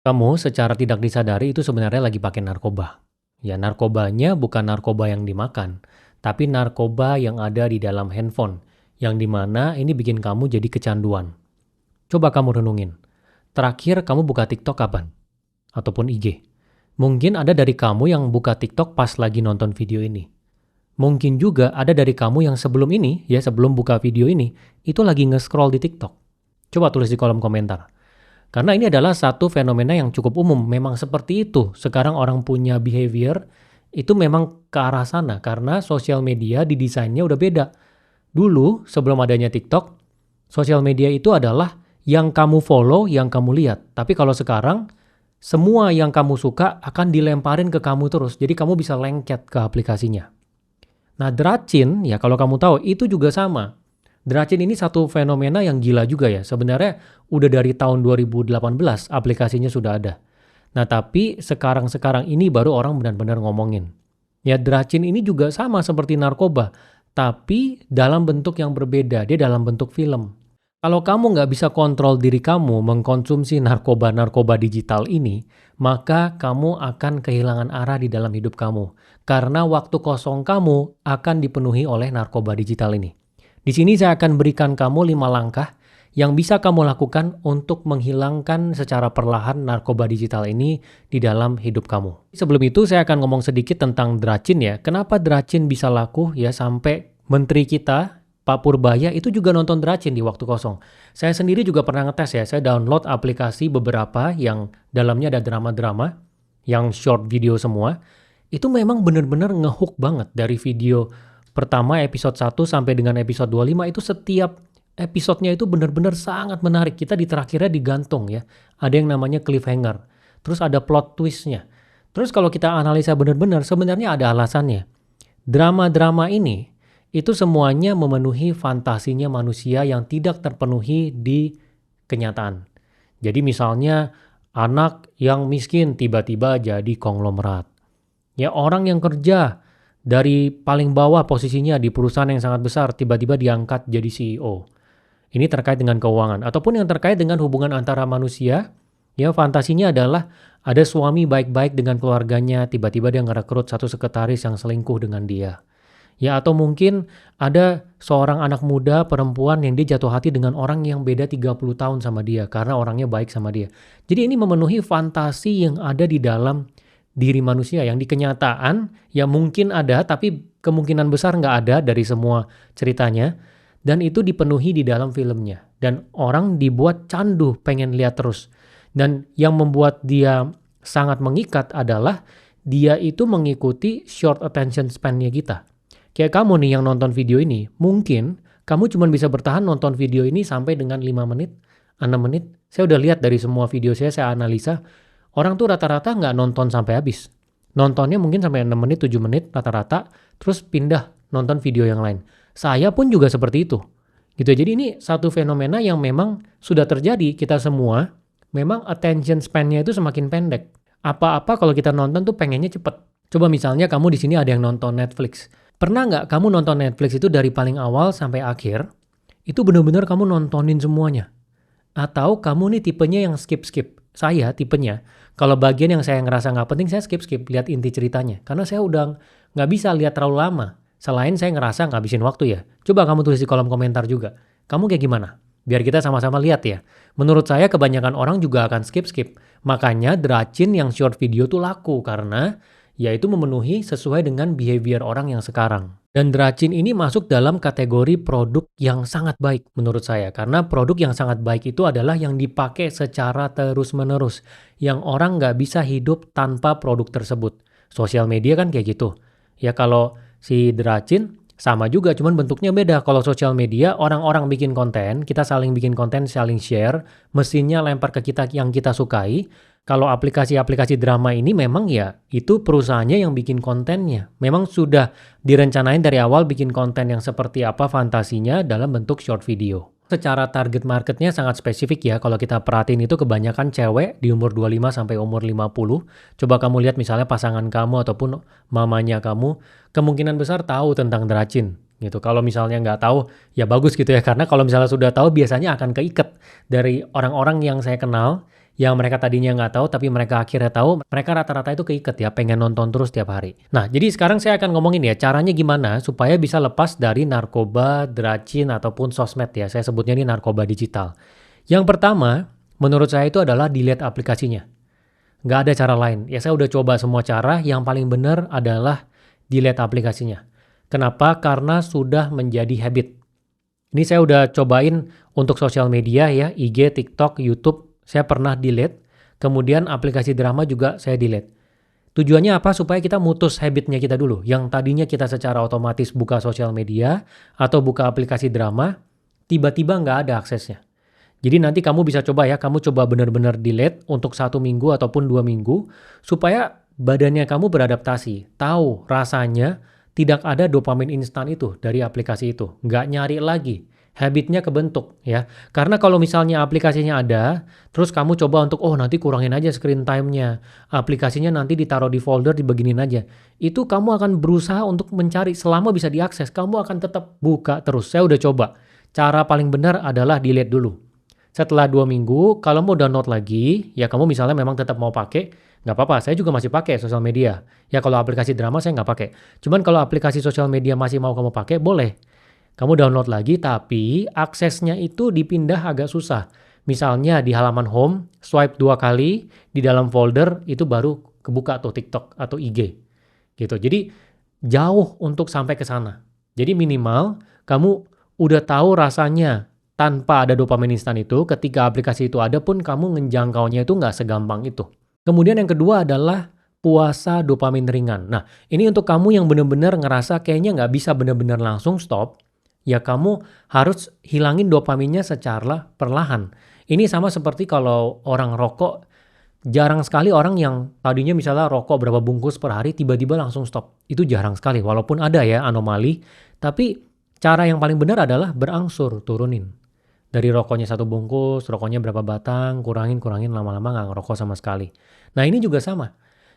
Kamu secara tidak disadari itu sebenarnya lagi pakai narkoba. Ya, narkobanya bukan narkoba yang dimakan, tapi narkoba yang ada di dalam handphone, yang dimana ini bikin kamu jadi kecanduan. Coba kamu renungin, terakhir kamu buka TikTok kapan? Ataupun IG? Mungkin ada dari kamu yang buka TikTok pas lagi nonton video ini. Mungkin juga ada dari kamu yang sebelum ini, ya sebelum buka video ini, itu lagi nge-scroll di TikTok. Coba tulis di kolom komentar. Karena ini adalah satu fenomena yang cukup umum, memang seperti itu. Sekarang orang punya behavior, itu memang ke arah sana, karena sosial media didesainnya udah beda. Dulu, sebelum adanya TikTok, sosial media itu adalah yang kamu follow, yang kamu lihat. Tapi kalau sekarang, semua yang kamu suka akan dilemparin ke kamu terus. Jadi kamu bisa lengket ke aplikasinya. Nah, Dracin, ya kalau kamu tahu, itu juga sama. Dracin ini satu fenomena yang gila juga ya. Sebenarnya udah dari tahun 2018 aplikasinya sudah ada. Nah, tapi sekarang-sekarang ini baru orang benar-benar ngomongin. Ya, Dracin ini juga sama seperti narkoba, tapi dalam bentuk yang berbeda. Dia dalam bentuk film. Kalau kamu nggak bisa kontrol diri kamu mengkonsumsi narkoba-narkoba digital ini, maka kamu akan kehilangan arah di dalam hidup kamu. Karena waktu kosong kamu akan dipenuhi oleh narkoba digital ini. Di sini saya akan berikan kamu 5 langkah yang bisa kamu lakukan untuk menghilangkan secara perlahan narkoba digital ini di dalam hidup kamu. Sebelum itu saya akan ngomong sedikit tentang Dracin ya. Kenapa Dracin bisa laku ya sampai menteri kita Pak Purbaya itu juga nonton Dracin di waktu kosong. Saya sendiri juga pernah ngetes ya, saya download aplikasi beberapa yang dalamnya ada drama-drama, yang short video semua. Itu memang benar-benar ngehook banget dari video pertama episode 1 sampai dengan episode 25 itu setiap episodenya itu benar-benar sangat menarik. Kita di terakhirnya digantung ya. Ada yang namanya cliffhanger. Terus ada plot twistnya. Terus kalau kita analisa benar-benar sebenarnya ada alasannya. Drama-drama ini itu semuanya memenuhi fantasinya manusia yang tidak terpenuhi di kenyataan. Jadi misalnya anak yang miskin tiba-tiba jadi konglomerat. Ya orang yang kerja dari paling bawah posisinya di perusahaan yang sangat besar tiba-tiba diangkat jadi CEO. Ini terkait dengan keuangan ataupun yang terkait dengan hubungan antara manusia. Ya fantasinya adalah ada suami baik-baik dengan keluarganya, tiba-tiba dia ngerekrut satu sekretaris yang selingkuh dengan dia. Ya atau mungkin ada seorang anak muda perempuan yang dia jatuh hati dengan orang yang beda 30 tahun sama dia karena orangnya baik sama dia. Jadi ini memenuhi fantasi yang ada di dalam diri manusia yang di kenyataan ya mungkin ada tapi kemungkinan besar nggak ada dari semua ceritanya dan itu dipenuhi di dalam filmnya dan orang dibuat candu pengen lihat terus dan yang membuat dia sangat mengikat adalah dia itu mengikuti short attention span-nya kita. Kayak kamu nih yang nonton video ini, mungkin kamu cuma bisa bertahan nonton video ini sampai dengan 5 menit, 6 menit. Saya udah lihat dari semua video saya analisa, orang tuh rata-rata nggak nonton sampai habis. Nontonnya mungkin sampai 6 menit, 7 menit rata-rata, terus pindah nonton video yang lain. Saya pun juga seperti itu. Gitu. Jadi ini satu fenomena yang memang sudah terjadi, kita semua, memang attention span-nya itu semakin pendek. Apa-apa kalau kita nonton tuh pengennya cepet. Coba misalnya kamu di sini ada yang nonton Netflix. Pernah nggak kamu nonton Netflix itu dari paling awal sampai akhir, itu benar-benar kamu nontonin semuanya? Atau kamu nih tipenya yang skip-skip? Saya tipenya, kalau bagian yang saya ngerasa nggak penting, saya skip-skip, lihat inti ceritanya. Karena saya udah nggak bisa lihat terlalu lama. Selain saya ngerasa ngabisin waktu ya. Coba kamu tulis di kolom komentar juga. Kamu kayak gimana? Biar kita sama-sama lihat ya. Menurut saya kebanyakan orang juga akan skip-skip. Makanya Dracin yang short video tuh laku karena yaitu memenuhi sesuai dengan behavior orang yang sekarang. Dan Dracin ini masuk dalam kategori produk yang sangat baik menurut saya. Karena produk yang sangat baik itu adalah yang dipakai secara terus-menerus. Yang orang nggak bisa hidup tanpa produk tersebut. Sosial media kan kayak gitu. Ya kalau si Dracin sama juga, cuman bentuknya beda. Kalau sosial media, orang-orang bikin konten, kita saling bikin konten, saling share, mesinnya lempar ke kita yang kita sukai. Kalau aplikasi-aplikasi drama ini memang ya itu perusahaannya yang bikin kontennya. Memang sudah direncanain dari awal bikin konten yang seperti apa fantasinya dalam bentuk short video. Secara target marketnya sangat spesifik ya. Kalau kita perhatiin itu kebanyakan cewek di umur 25 sampai umur 50. Coba kamu lihat misalnya pasangan kamu ataupun mamanya kamu, kemungkinan besar tahu tentang Dracin. Gitu. Kalau misalnya nggak tahu, ya bagus gitu ya. Karena kalau misalnya sudah tahu biasanya akan keikat dari orang-orang yang saya kenal Yang mereka tadinya nggak tahu, tapi mereka akhirnya tahu, mereka rata-rata itu keiket ya, pengen nonton terus tiap hari. Nah, jadi sekarang saya akan ngomongin ya, caranya gimana supaya bisa lepas dari narkoba, dracin, ataupun sosmed ya. Saya sebutnya ini narkoba digital. Yang pertama, menurut saya itu adalah delete aplikasinya. Nggak ada cara lain. Ya saya udah coba semua cara, yang paling benar adalah delete aplikasinya. Kenapa? Karena sudah menjadi habit. Ini saya udah cobain untuk sosial media ya, IG, TikTok, YouTube, saya pernah delete. Kemudian aplikasi drama juga saya delete. Tujuannya apa? Supaya kita mutus habitnya kita dulu. Yang tadinya kita secara otomatis buka sosial media atau buka aplikasi drama, tiba-tiba nggak ada aksesnya. Jadi nanti kamu bisa coba ya, kamu coba benar-benar delete untuk 1 minggu ataupun 2 minggu, supaya badannya kamu beradaptasi. Tahu rasanya tidak ada dopamin instan itu dari aplikasi itu. Nggak nyari lagi. Habitnya kebentuk ya. Karena kalau misalnya aplikasinya ada, terus kamu coba untuk, oh nanti kurangin aja screen time-nya. Aplikasinya nanti ditaruh di folder, dibeginin aja. Itu kamu akan berusaha untuk mencari selama bisa diakses. Kamu akan tetap buka terus. Saya udah coba. Cara paling benar adalah delete dulu. Setelah 2 minggu, kalau mau download lagi, ya kamu misalnya memang tetap mau pakai, nggak apa-apa. Saya juga masih pakai sosial media. Ya kalau aplikasi drama saya nggak pakai. Cuman kalau aplikasi sosial media masih mau kamu pakai, boleh. Kamu download lagi, tapi aksesnya itu dipindah agak susah. Misalnya di halaman home, swipe 2 kali, di dalam folder, itu baru kebuka tuh TikTok atau IG. Gitu. Jadi jauh untuk sampai ke sana. Jadi minimal kamu udah tahu rasanya tanpa ada dopamin instan itu, ketika aplikasi itu ada pun kamu ngejangkaunya itu nggak segampang itu. Kemudian yang kedua adalah puasa dopamin ringan. Nah, ini untuk kamu yang benar-benar ngerasa kayaknya nggak bisa benar-benar langsung stop, ya kamu harus hilangin dopaminnya secara perlahan. Ini sama seperti kalau orang rokok, jarang sekali orang yang tadinya misalnya rokok berapa bungkus per hari, tiba-tiba langsung stop. Itu jarang sekali, walaupun ada ya anomali, tapi cara yang paling benar adalah berangsur turunin. Dari rokoknya 1 bungkus, rokoknya berapa batang, kurangin, lama-lama nggak ngerokok sama sekali. Nah ini juga sama.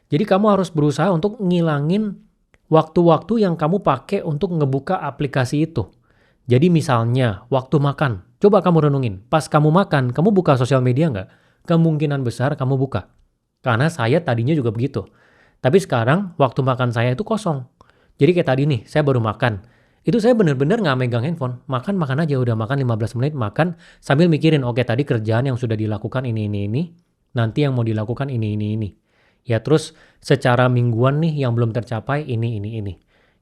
Jadi kamu harus berusaha untuk ngilangin waktu-waktu yang kamu pakai untuk ngebuka aplikasi itu. Jadi misalnya waktu makan, coba kamu renungin. Pas kamu makan, kamu buka sosial media nggak? Kemungkinan besar kamu buka. Karena saya tadinya juga begitu. Tapi sekarang waktu makan saya itu kosong. Jadi kayak tadi nih, saya baru makan. Itu saya benar-benar nggak megang handphone. Makan aja, udah makan 15 menit, makan sambil mikirin, oke tadi kerjaan yang sudah dilakukan ini. Nanti yang mau dilakukan ini. Ya terus secara mingguan nih yang belum tercapai ini.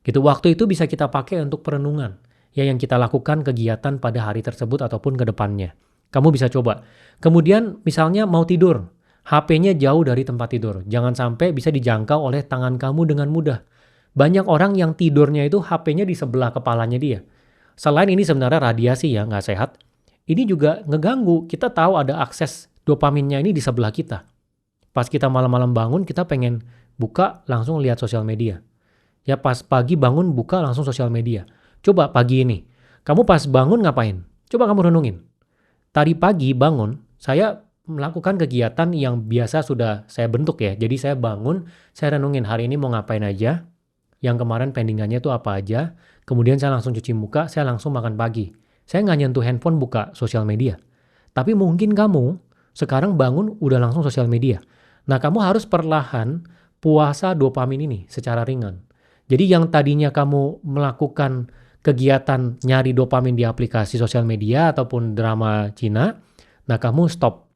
Gitu, waktu itu bisa kita pakai untuk perenungan. Ya yang kita lakukan kegiatan pada hari tersebut ataupun ke depannya. Kamu bisa coba. Kemudian misalnya mau tidur, HP-nya jauh dari tempat tidur. Jangan sampai bisa dijangkau oleh tangan kamu dengan mudah. Banyak orang yang tidurnya itu HP-nya di sebelah kepalanya dia. Selain ini sebenarnya radiasi ya, nggak sehat. Ini juga ngeganggu. Kita tahu ada akses dopaminnya ini di sebelah kita. Pas kita malam-malam bangun, kita pengen buka langsung lihat sosial media. Ya pas pagi bangun buka langsung sosial media. Coba pagi ini, kamu pas bangun ngapain? Coba kamu renungin. Tadi pagi bangun, saya melakukan kegiatan yang biasa sudah saya bentuk ya. Jadi saya bangun, saya renungin hari ini mau ngapain aja. Yang kemarin pendingannya itu apa aja, kemudian saya langsung cuci muka, saya langsung makan pagi. Saya nggak nyentuh handphone buka sosial media. Tapi mungkin kamu sekarang bangun udah langsung sosial media. Nah kamu harus perlahan puasa dopamin ini secara ringan. Jadi yang tadinya kamu melakukan kegiatan nyari dopamin di aplikasi sosial media ataupun drama Cina, nah kamu stop.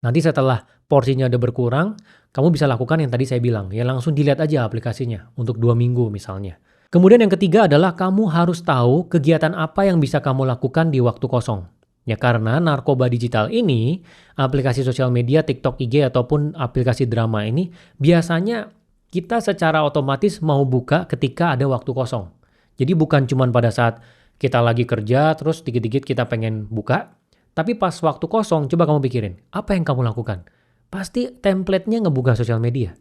Nanti setelah porsinya udah berkurang, kamu bisa lakukan yang tadi saya bilang, ya langsung dilihat aja aplikasinya untuk 2 minggu misalnya. Kemudian yang ketiga adalah kamu harus tahu kegiatan apa yang bisa kamu lakukan di waktu kosong. Ya karena narkoba digital ini, aplikasi sosial media, TikTok, IG, ataupun aplikasi drama ini, biasanya kita secara otomatis mau buka ketika ada waktu kosong. Jadi bukan cuma pada saat kita lagi kerja, terus dikit-dikit kita pengen buka, tapi pas waktu kosong, coba kamu pikirin, apa yang kamu lakukan? Pasti template-nya ngebuka sosial media.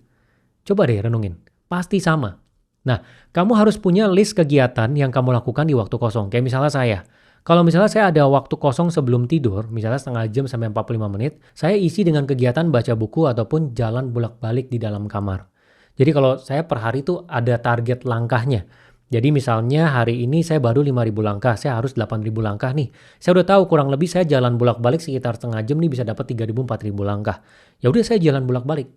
Coba deh renungin, pasti sama. Nah, kamu harus punya list kegiatan yang kamu lakukan di waktu kosong. Kayak misalnya saya, kalau misalnya saya ada waktu kosong sebelum tidur, misalnya setengah jam sampai 45 menit, saya isi dengan kegiatan baca buku ataupun jalan bolak-balik di dalam kamar. Jadi kalau saya per hari itu ada target langkahnya. Jadi misalnya hari ini saya baru 5.000 langkah, saya harus 8.000 langkah nih. Saya udah tahu kurang lebih saya jalan bolak-balik sekitar setengah jam nih bisa dapat 3.000 4.000 langkah. Ya udah saya jalan bolak-balik.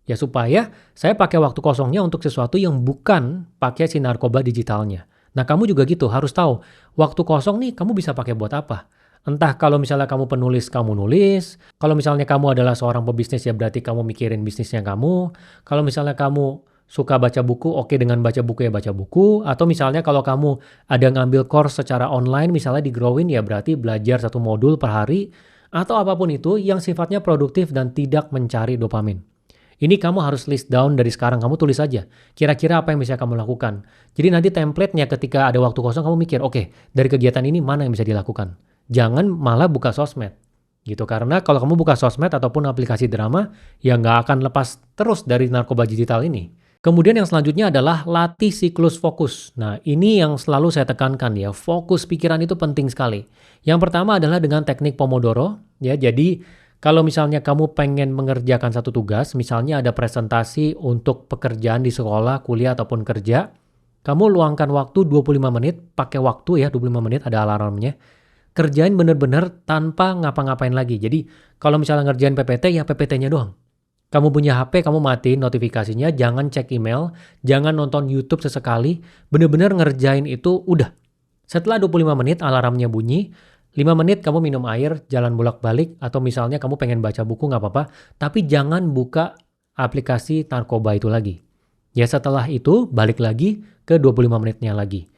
Ya supaya saya pakai waktu kosongnya untuk sesuatu yang bukan pakai si narkoba digitalnya. Nah kamu juga gitu, harus tahu waktu kosong nih kamu bisa pakai buat apa. Entah kalau misalnya kamu penulis, kamu nulis. Kalau misalnya kamu adalah seorang pebisnis ya berarti kamu mikirin bisnisnya kamu. Kalau misalnya kamu suka baca buku, oke dengan baca buku ya baca buku. Atau misalnya kalau kamu ada ngambil course secara online misalnya di Growin ya berarti belajar satu modul per hari. Atau apapun itu yang sifatnya produktif dan tidak mencari dopamin. Ini kamu harus list down dari sekarang, kamu tulis aja. Kira-kira apa yang bisa kamu lakukan. Jadi nanti template-nya ketika ada waktu kosong kamu mikir, oke, dari kegiatan ini mana yang bisa dilakukan. Jangan malah buka sosmed. Gitu, karena kalau kamu buka sosmed ataupun aplikasi drama, ya nggak akan lepas terus dari narkoba digital ini. Kemudian yang selanjutnya adalah latih siklus fokus. Nah, ini yang selalu saya tekankan ya, fokus pikiran itu penting sekali. Yang pertama adalah dengan teknik Pomodoro, ya. Jadi kalau misalnya kamu pengen mengerjakan satu tugas, misalnya ada presentasi untuk pekerjaan di sekolah, kuliah, ataupun kerja, kamu luangkan waktu 25 menit, pakai waktu ya 25 menit, ada alarmnya. Kerjain bener-bener tanpa ngapa-ngapain lagi. Jadi kalau misalnya ngerjain PPT, ya PPT-nya doang. Kamu punya HP, kamu matiin notifikasinya, jangan cek email, jangan nonton YouTube sesekali, bener-bener ngerjain itu udah. Setelah 25 menit alarmnya bunyi, 5 menit kamu minum air, jalan bolak-balik, atau misalnya kamu pengen baca buku nggak apa-apa, tapi jangan buka aplikasi narkoba itu lagi. Ya setelah itu balik lagi ke 25 menitnya lagi.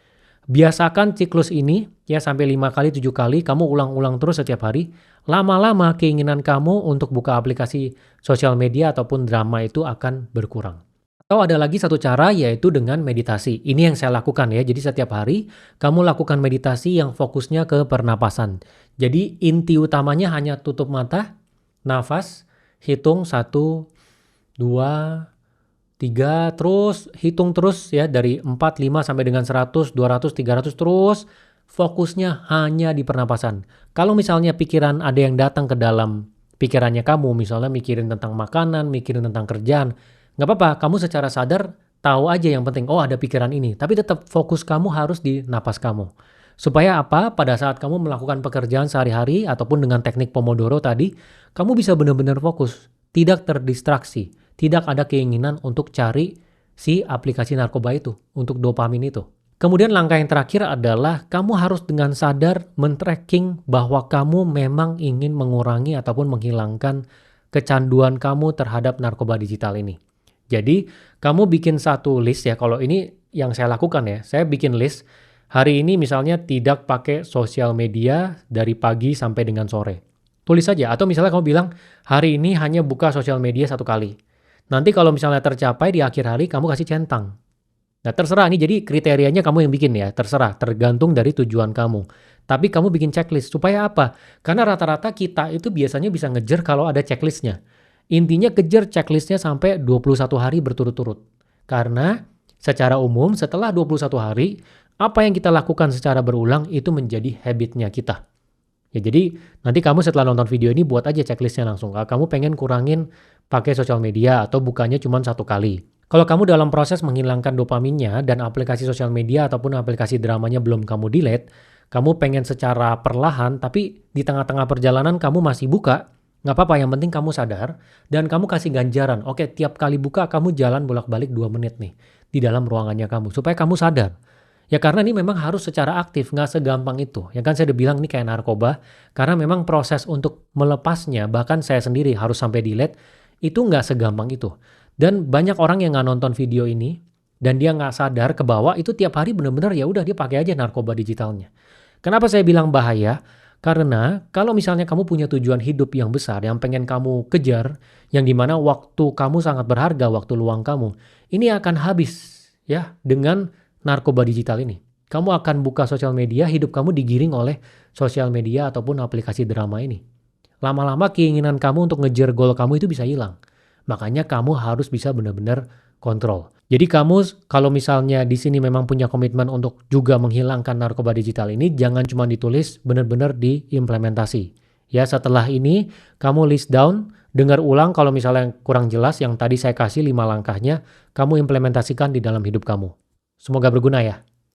Biasakan siklus ini ya sampai 5 kali, 7 kali, kamu ulang-ulang terus setiap hari. Lama-lama keinginan kamu untuk buka aplikasi sosial media ataupun drama itu akan berkurang. Atau ada lagi satu cara yaitu dengan meditasi. Ini yang saya lakukan ya. Jadi setiap hari kamu lakukan meditasi yang fokusnya ke pernapasan. Jadi inti utamanya hanya tutup mata, nafas, hitung 1, 2, 3, terus hitung terus ya dari 4, 5 sampai dengan 100, 200, 300 terus fokusnya hanya di pernapasan. Kalau misalnya pikiran ada yang datang ke dalam pikirannya kamu, misalnya mikirin tentang makanan, mikirin tentang kerjaan, nggak apa-apa, kamu secara sadar tahu aja yang penting, oh ada pikiran ini. Tapi tetap fokus kamu harus di napas kamu. Supaya apa? Pada saat kamu melakukan pekerjaan sehari-hari ataupun dengan teknik Pomodoro tadi, kamu bisa benar-benar fokus, tidak terdistraksi, tidak ada keinginan untuk cari si aplikasi narkoba itu, untuk dopamin itu. Kemudian langkah yang terakhir adalah kamu harus dengan sadar men-tracking bahwa kamu memang ingin mengurangi ataupun menghilangkan kecanduan kamu terhadap narkoba digital ini. Jadi, kamu bikin satu list ya, kalau ini yang saya lakukan ya, saya bikin list, hari ini misalnya tidak pakai sosial media dari pagi sampai dengan sore. Tulis saja, atau misalnya kamu bilang, hari ini hanya buka sosial media 1 kali. Nanti kalau misalnya tercapai di akhir hari, kamu kasih centang. Nah terserah, ini jadi kriterianya kamu yang bikin ya, terserah, tergantung dari tujuan kamu. Tapi kamu bikin checklist, supaya apa? Karena rata-rata kita itu biasanya bisa ngejar kalau ada checklistnya. Intinya kejar checklistnya sampai 21 hari berturut-turut. Karena secara umum setelah 21 hari, apa yang kita lakukan secara berulang itu menjadi habitnya kita. Ya jadi nanti kamu setelah nonton video ini buat aja checklistnya langsung. Kamu pengen kurangin pakai sosial media atau bukanya cuma 1 kali. Kalau kamu dalam proses menghilangkan dopaminnya dan aplikasi sosial media ataupun aplikasi dramanya belum kamu delete, kamu pengen secara perlahan tapi di tengah-tengah perjalanan kamu masih buka, nggak apa-apa, yang penting kamu sadar dan kamu kasih ganjaran. Oke, tiap kali buka kamu jalan bolak-balik 2 menit nih di dalam ruangannya kamu supaya kamu sadar. Ya karena ini memang harus secara aktif, nggak segampang itu. Ya kan saya udah bilang ini kayak narkoba, karena memang proses untuk melepasnya, bahkan saya sendiri harus sampai delete, itu nggak segampang itu. Dan banyak orang yang nggak nonton video ini, dan dia nggak sadar ke bawah, itu tiap hari benar-benar ya udah dia pakai aja narkoba digitalnya. Kenapa saya bilang bahaya? Karena kalau misalnya kamu punya tujuan hidup yang besar, yang pengen kamu kejar, yang dimana waktu kamu sangat berharga, waktu luang kamu, ini akan habis ya dengan narkoba digital ini. Kamu akan buka sosial media, hidup kamu digiring oleh sosial media ataupun aplikasi drama ini. Lama-lama keinginan kamu untuk ngejar goal kamu itu bisa hilang. Makanya kamu harus bisa benar-benar kontrol. Jadi kamu kalau misalnya di sini memang punya komitmen untuk juga menghilangkan narkoba digital ini, jangan cuma ditulis, benar-benar diimplementasi. Ya setelah ini kamu list down, dengar ulang kalau misalnya kurang jelas yang tadi saya kasih 5 langkahnya, kamu implementasikan di dalam hidup kamu. Semoga berguna ya.